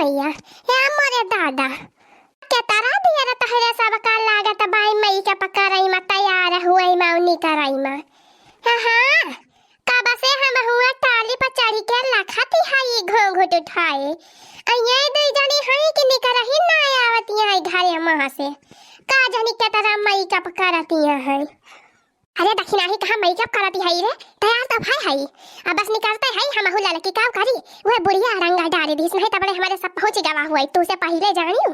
मैया हे मोरे दादा के तारा दिया रे तहरे सब का लागत बाई मई के पकड़ई में तैयार हुई मौनी करई में हां कब से हम हुआ टाली पर चढ़ी के लखती हई घोंघट उठाए अये दे जानी हई कि निकरही ना आवती है घरे महा से का जानी के तारा मई के पकड़ती है। अरे दक्षिणा ही कहां मेकअप करती है रे तैयार तो भाई है अब बस निकलते है हम हुला लकी काम करी वो बुढ़िया रंगा डारे दी नहीं तबड़े हमारे सब पहुंच जावा हुआ तू से पहले जानियो।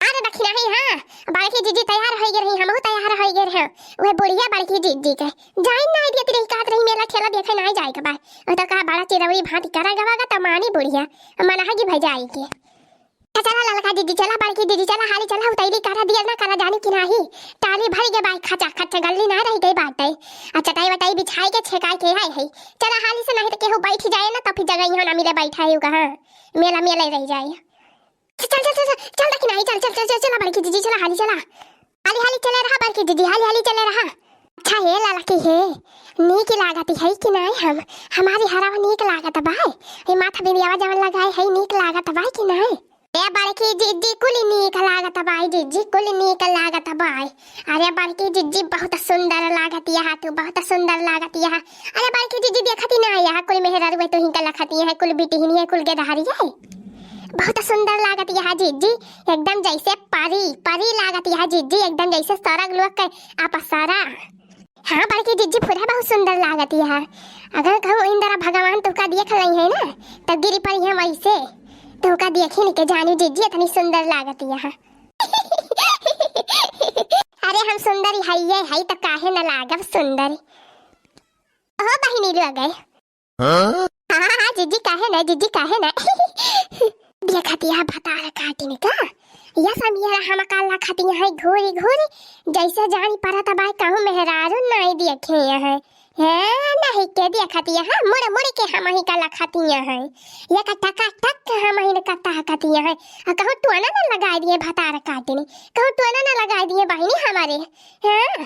अरे दक्षिणा ही हां बड़की जीजी तैयार हो गई रही हम तैयार हो गए हैं वो बुढ़िया बड़की जीजी के जाइन ना दिया तेरी काट रही मेला ठेला देखे ना जाए के बा तो कहा बड़ा चिरवड़ी भांति करा गवागा त मानी बुढ़िया मना है कि भाई जाई के चला ललका दीदी चला बड़की दीदी चला हाली चला उतैली करा दिया ना करा जानी कि नाही टाली भर के बाई खचा खचा गल्ली ना रह गई बात है अच्छा टाई वटाई बिछाई के छेकाई के है चला हाली से नहीं तो केहू बैठ जाए ना तो फिर जगह यहां ना मिले बैठा है कहां मेला मेला रह जाए चल चल चल चल कि नहीं चल चल चल चला बड़की दीदी चला हाली हाली चले रहा बड़की दीदी हाली चले रहा। अच्छा है ललकी है नीक लागती है कि नहीं हमारी हरावा नीक लागत बाई ये माथा में आवाज आवन लगाए है नीक लागत बाई कि नहीं ए बड़की जीजी कुली नीक लागत बाई जीजी कुली नीक लागत बाई अरे बड़की जीजी बहुत सुंदर लागत है तू बहुत सुंदर लागत है अरे बड़की जीजी देखती ना है कुल मेहरा रुए तो हिंका लखती है कुल बिटिहनी है कुल गेदहारी है बहुत सुंदर लागत है जीजी एकदम जैसे परी परी लागत है जीजी एकदम जैसे स्वर्ग लोक के अपसरा। हाँ बड़की जीजी पूरा बहुत सुंदर लागत है अगर कहूँ इंदिरा भगवान तुका देख रही है ना तब गिरी पड़ी है वैसे तो का देखी नहीं के जानी जीजी इतनी सुंदर लागती है अरे हम सुंदरी है तो काहे न लागब सुंदरी ओ बहिनी लो गए हां जीजी काहे न देखती है भतार काटिन का या समिया हम काला खाती है घोरी घोरी जैसे जानी परत बाय कहूं मेहरारू नहीं देखे है नहीं के देखती है मुड़ मुड़ के हम ही काला खाती है ये का टका टक हम ही कटा खाती है कहूं तू ना लगा दिए भतार काटने कहूं तू ना लगा दिए बहिनी हमारे हां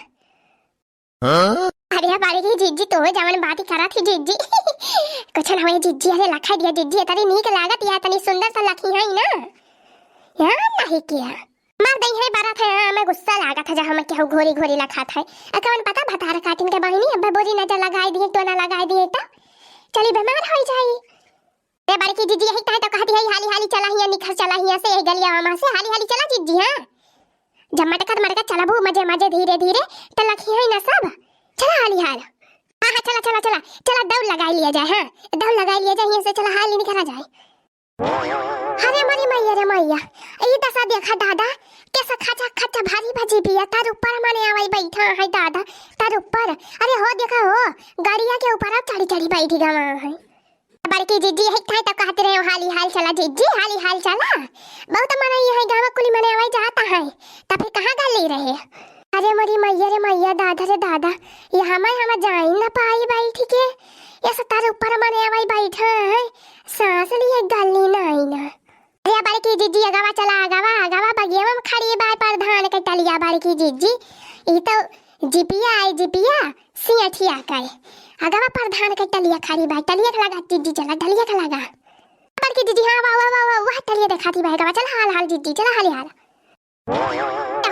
अरे बाड़ी जीजी तो जवन बात करा थी जीजी कुछ ना होए जीजी अरे लखा दिया जीजी तरी नीक लागत या तनी सुंदर सा लखी है ना नहीं किया मार दई है बारात है मैं गुस्सा लागत है जब हम केहू घोरी घोरी लखा था कौन पता भतार काटिन के बहिनी अब बोरी नजर लगाई दिए तो ना लगाई दिए तो चली बीमार हो जाई रे बड़की जीजी यही तो कहती है हाली हाली चला हिया निखर चला हिया से गलिया मामा से हाली हाली चला जीजी हां जब मटका चलाबू मजे मजे धीरे धीरे तो लखी है ना सब चला हाली हाल हां चला चला चला चला दौड़ लगाई लिया जाए हां दौड़ लगाई लिया जाए यहां से चला हाली निकला जाए। अरे मरी मैया रे मैया ई दशा देखा दादा कैसा खचा खचा भारी भाजी बिया तार ऊपर माने आवाई बैठा है दादा तार ऊपर अरे हो देखा हो गाड़िया के ऊपर अब चढ़ी चढ़ी बैठी गवा है बड़की जीजी है काहे तो कहते रहे हाली हाल चला जीजी हाली हाल चला बहुत मना ये है गांव कुली मने आवाई जाता है तब फिर कहां गली रहे अरे मरी मैया रे मैया दादा रे दादा यहाँ मैं हम जाई ना पाई बैठी के ये तार ऊपर माने आवाई बैठा है सांस लिए गली नहीं ना अरे बड़की जीजी अगवा चला अगवा बगिया में खड़ी बाय प्रधान के टलिया बड़की जीजी ई तो जिपिया सियाठिया का अगवा प्रधान के टलिया खड़ी बाय टलिया लगा जीजी चला टलिया का लगा बड़की जीजी हां वाह टलिया दिखाती बाय अगवा चला हाल हाल जीजी चला हाल हाल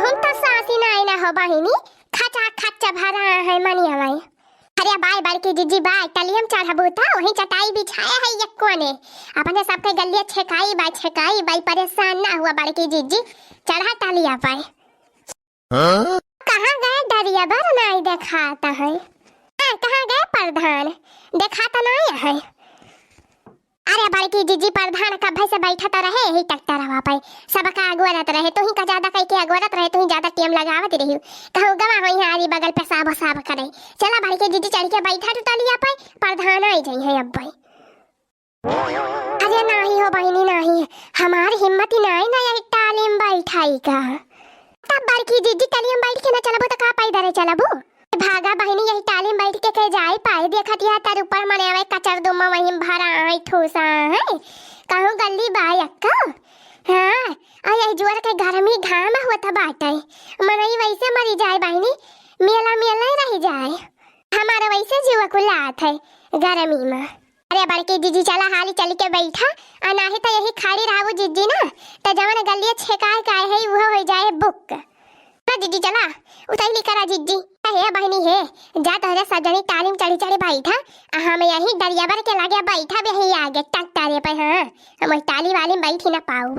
हम तो सासी ना हो बहिनी खचा खचा भरा है मनिया भाई अरे बाय बड़की जीजी बाय टलियम चढ़ाबू था वही चटाई बिछाया है एक कोने अपने सबके गलिया छेकाई बाय परेशान ना हुआ बड़की जीजी चढ़ा टलिया पाए कहां गए डरिया बर नहीं दिखाता है कहां गए प्रधान दिखाता नहीं है अरे बड़की जीजी प्रधान का भाई से बैठा तो रहे ही टकता रहा पाए सबका अगवरत रहे तो ही का ज्यादा कह के अगवरत रहे तो ही ज्यादा टीम लगावत रही कहूं गवा हो यहाँ आरी बगल पे साब करे चला बड़की जीजी चढ़ के बैठा तो टलिया पाए प्रधान आई जाई है अब भाई अरे नहीं हो बहिनी नहीं हमारी हिम्मत ही नहीं ना यही तालीम बैठाई का तब बड़की जीजी टलियम बैठ के ना चलबो तो का पाई दरे चलबो भागा बहिनी यही तालीम बैठ के कह जाए पाए देखत या तार ऊपर मने आवे कचर दुम वहीं भरा है ठोसा है कहूं गल्ली बाय अक्का हां आई जोर के गर्मी घाम होत बाटे मनई वैसे मरी जाए बहिनी मेला मेला रह जाए हमारा वैसे जीवा को लात है गर्मी में। अरे बड़की जीजी चला हाली चल के बैठा आ नाही तो यही खाड़ी रहाबू जीजी ना तो जवन गलिए छेकाए काय है वो हो जाए बुक ना जीजी चला उतैली करा जीजी हे बहनी हे जा तोरे सजनी तालीम चढ़ी चढ़ी बैठा हम यही दरियाबर के लागे बैठा भी ही आगे टकटारे पे हां हम ताली वाली बैठी ना पाऊ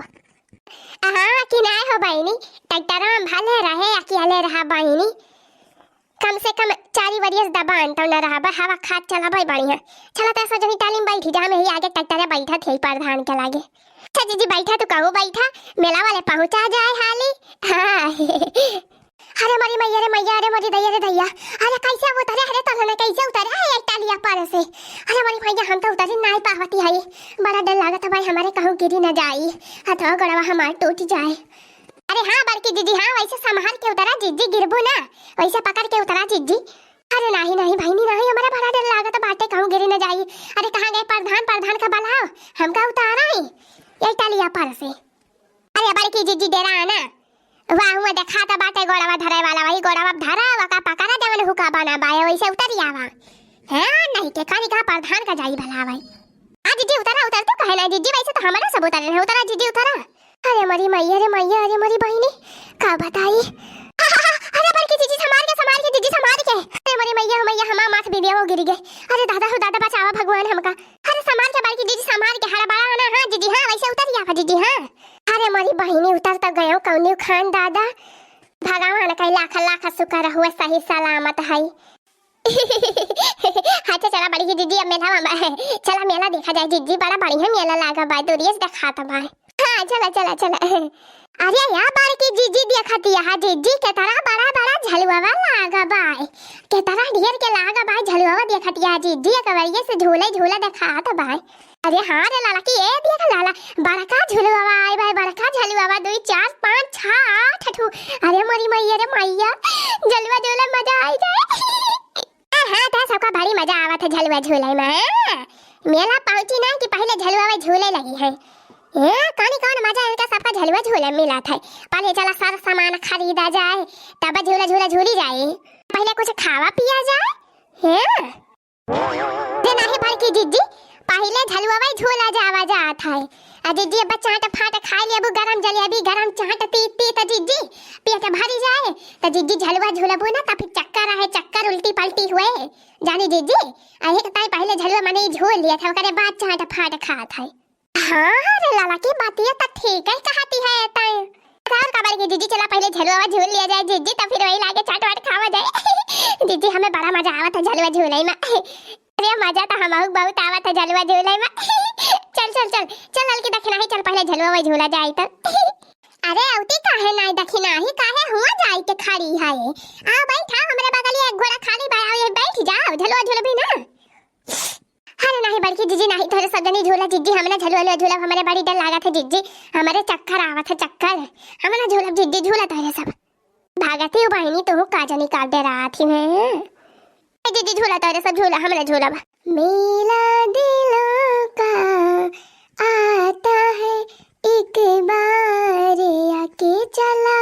हाँ कि ना हो बहनी टकटारा में भले रहे अकेले रहा बहनी कम से कम 4 वरियस दबान तो न रहा हवा खाद चला भाई बढ़िया चला तो सजनी तालीम बैठी जा में ही आगे टकटारे बैठा थे प्रधान के लागे अच्छा जीजी बैठा तो कहूँ बैठा मेला वाले पहुंचा जाए हाली हाँ अरे मरी मैया रे मैया अरे मरी दैया रे दैया अरे कैसे उतरे अरे तलने कैसे उतरे है एक टालिया पर से अरे मरी मैया हम तो उतरे नहीं पावती है बड़ा डर लागत भाई हमारे कहूँ गिरी न जाई हथवा गड़वा हमार टूट जाए अरे हाँ बड़की जीजी हाँ वैसे संभाल के उतरा जीजी गिरबू ना वैसे पकड़ के उतरा जीजी अरे नहीं नहीं भाई नहीं हमारा बड़ा डर लागत बाटे कहूँ गिरी न जाई अरे कहाँ गए प्रधान का बलाओ हमका उतारा है एक टालिया पर से अरे बड़की जीजी डेरा आना वाह हुआ देखा था बाटे गोड़वा धरे वाला वही गोड़वा धरा वका पकड़ा देवन हुका बना बाय वैसे उतरिया वा हां नहीं के कानी का प्रधान का जाई भला भाई आ जीजी उतरा उतर तो कहे ना जीजी वैसे तो हमारा सब उतरे है उतरा जीजी उतरा अरे मरी मैया रे मैया अरे मरी बहनी का बताई अरे बड़की जीजी संभाल के जीजी संभाल के अरे मरी मैया हमा माथ बिबिया हो गिर गए अरे दादा बचावा भगवान हमका अरे संभाल के बड़की जीजी संभाल के हरा बड़ा ना हां जीजी हां वैसे उतरिया वा जीजी हां अरे मरी बहनी उतर तो गयो कौनी खान दादा भगवान का लाख शुक्र हुआ सही सलामत है अच्छा चला बड़ी जीजी अब चला मेला देखा जाए जीजी बड़ा बढ़िया मेला लागा भाई दूरिया से देखा था भाई हाँ चला अरे यार बड़की जीजी देखती है जीजी के तरह बड़ा झलुआ लागा भाई के तरह ढेर के लागा भाई झलुआ देखती है जीजी कवरिये से झूला देखा था भाई अरे हाँ रे लाला की ए देख लाला बड़का झुलवा आई भाई बड़का झलुआ 2 4 5 6 8 अरे मरी मैया रे मैया झलुआ झूला मजा आई जाए हाँ था सबका बड़ी मजा आवा था झलुआ झूले में मेला पहुंची ना कि पहले झलुआ झूले लगी है कौन मजा इनका सबका झलुआ झूले मिला था पहले चला सारा सामान खरीदा जाए तब झूला झूली जाए पहले कुछ खावा पिया जाए हैं नहीं भाई की जीजी पहले झलुआ झूला जावा जात है जीजी बच्चा चाट फाट खा लिया अब गरम जलेबी गरम चाट पी तो जीजी पेट भरी जाए तो जीजी झलुआ झूलबू ना तो फिर चक्कर उल्टी पलटी हुए जानी जीजी अहे तो पहले झलुआ मने झूल लिया था ओकरे बाद चाट फाट खात है हां रे लाला की बातिया तो ठीक है कहती है ताई कार का बारी जीजी चला पहले झलुआ झूल लिया जाए जीजी तो फिर वही लागे चाट वाट खावा जाए जीजी हमें बड़ा मजा आवा था झलुआ झूले में अरे मजा तो हमारे बहुत आवा था झलुआ झूले में चल लड़की दखिना ही चल पहले झलुआ झूला जाए तो अरे औती काहे नहीं दखिना ही काहे हुआ जाए के खड़ी है आ बैठा हमरे बगल एक घोड़ा खाली बाया ये बैठ जाओ झलुआ झूल भी ना अरे नहीं बड़की जीजी नहीं थोड़े सजनी झूला जीजी हमने झलुआ हमारे बड़ी डर लगा था जीजी हमारे चक्कर आवा था चक्कर हमने झूला जीजी झूला था सब भागती हूँ बहनी तो काजनी काट दे रहा थी मैं जीजी झूला तो सब झूला हमने झूला मेला दिलों का आता है एक बार आके चला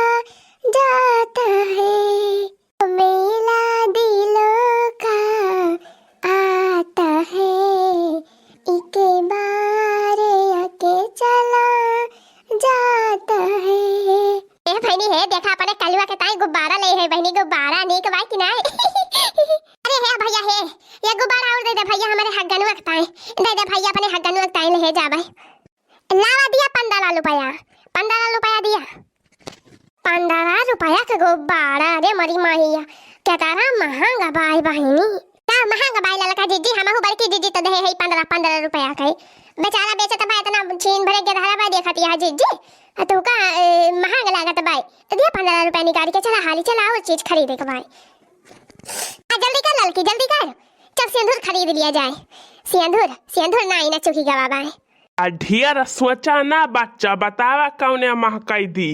जाता है मेला दिलों का आता है एक बार आके चला जाता है ए बहनी है देखा अपने कलवा के ताई गुब्बारा ले है बहनी गुब्बारा नहीं कवाई कि नहीं अरे है भैया है ये गुब्बारा और दे दे भैया हमारे हगन वक्ताएं दे दे भैया अपने हगन वक्ताएं ले जा भाई लावा दिया 15 रुपया दिया 15 रुपया का गुब्बारा अरे मरी माहिया क्या तारा महंगा भाई बहनी क्या महंगा भाई ललका जीजी हमहु बड़की जीजी तो दे है 15 रुपया का बेचारा बेचत भाई इतना छीन भरे के धारा भाई देखती है जीजी तो का महंगा लागत भाई तो दिया 15 रुपया निकाल के चला हाली चला और चीज खरीदे के भाई जल्दी कर ललकी जल्दी कर चल सिंदूर खरीद लिया जाए सिंदूर नहीं ना चुकी गवा भाई ढेर सोचा ना बच्चा बतावा कौने महकाई दी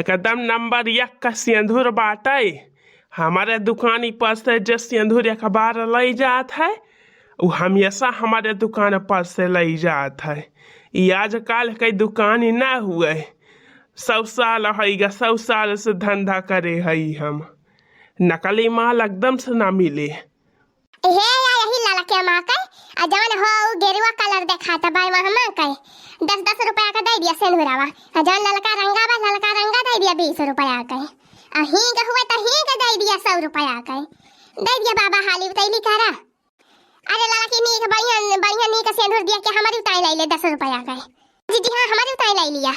एकदम नंबर 1 का सिंदूर बाटे हमारे दुकानी पर से जो सिंदूर एक बार ले जात है वो हमेशा हमारे दुकान पर से ले जात है ये आजकल कई दुकान ही ना हुए 100 साल है 100 साल से धंधा करे है हम नकली माल एकदम से ना मिले हे या यही लाला के माँ का आ जवन हो उ गेरुआ कलर देखाता बाई महमा कहे 10-10 रुपया का दे दिया सेंधुरावा। आ जवन ललका रंगा दे दिया 20 रुपया का। आ हींग हुए तो हींग दे दिया 100 रुपया का। दे दिया बाबा हाली उतैली करा। अरे लाला की नीक बढ़िया नीक सेंधुर दिया कि हमारी उताई ले 10 रुपया का। जी हाँ हमारी उताई ले लिया।